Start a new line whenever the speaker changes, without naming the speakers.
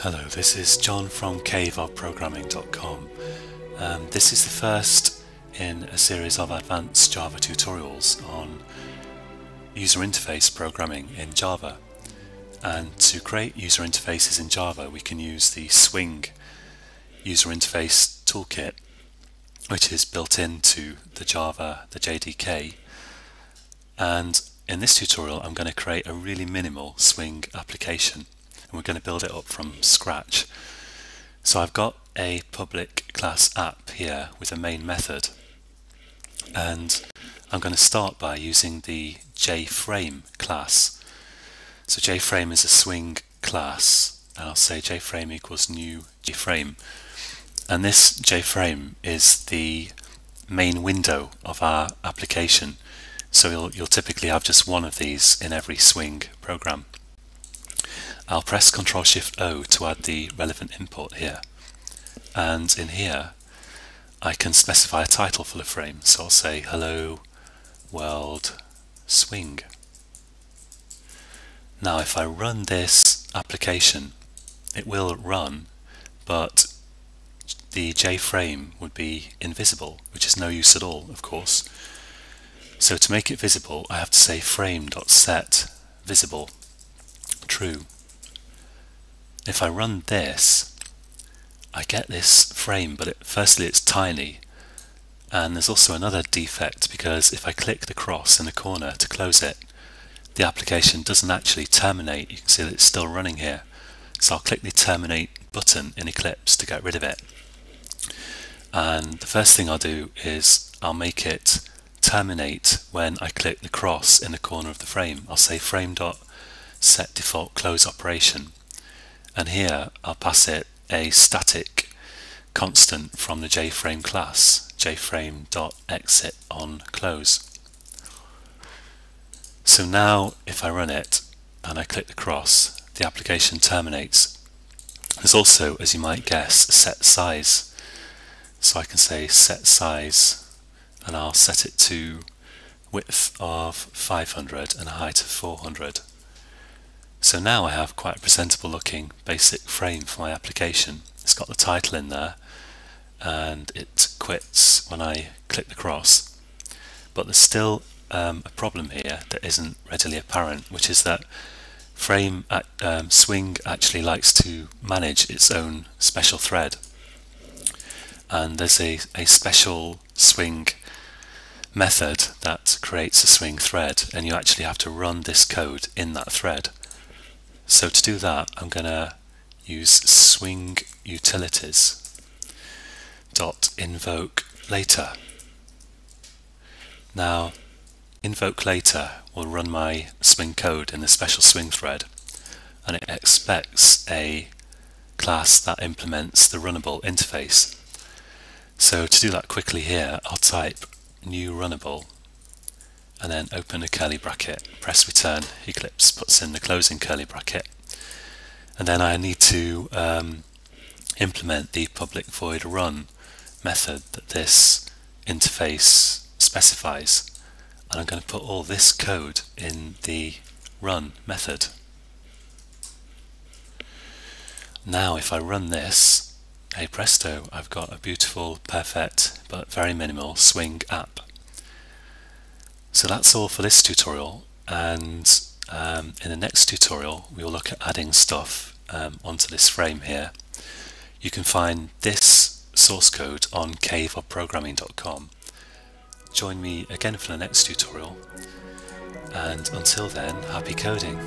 Hello, this is John from caveofprogramming.com. This is the first in a series of advanced Java tutorials on user interface programming in Java. And to create user interfaces in Java, we can use the Swing user interface toolkit, which is built into the JDK. And in this tutorial, I'm going to create a really minimal Swing application. And we're going to build it up from scratch. So I've got a public class app here with a main method, and I'm going to start by using the JFrame class. So JFrame is a Swing class, and I'll say JFrame equals new JFrame, and this JFrame is the main window of our application. So you'll typically have just one of these in every Swing program. I'll press Ctrl-Shift-O to add the relevant import here, and in here I can specify a title for the frame, so I'll say Hello World Swing. Now if I run this application, it will run, but the JFrame would be invisible, which is no use at all, of course. So to make it visible, I have to say frame.setVisible true. If I run this, I get this frame, but firstly it's tiny, and there's also another defect, because if I click the cross in the corner to close it, the application doesn't actually terminate. You can see that it's still running here. So I'll click the terminate button in Eclipse to get rid of it. And the first thing I'll do is I'll make it terminate when I click the cross in the corner of the frame. I'll say frame.setDefaultCloseOperation. And here I'll pass it a static constant from the JFrame class, jframe.exitOnClose. So now if I run it and I click the cross, the application terminates. There's also, as you might guess, a set size. So I can say set size, and I'll set it to width of 500 and a height of 400. So now I have quite a presentable looking basic frame for my application. It's got the title in there, and it quits when I click the cross. But there's still a problem here that isn't readily apparent, which is that Swing actually likes to manage its own special thread. And there's a special Swing method that creates a Swing thread, and you actually have to run this code in that thread. So to do that, I'm going to use Swing utilities .invoke later. Now, invoke later will run my Swing code in the special Swing thread, and it expects a class that implements the runnable interface. So to do that quickly here, I'll type new runnable and then open a curly bracket, press return. Eclipse puts in the closing curly bracket, and then I need to implement the public void run method that this interface specifies, and I'm going to put all this code in the run method. Now if I run this, hey presto, I've got a beautiful, perfect but very minimal Swing app. So that's all for this tutorial, and in the next tutorial we will look at adding stuff onto this frame here. You can find this source code on caveofprogramming.com. Join me again for the next tutorial, and until then, happy coding!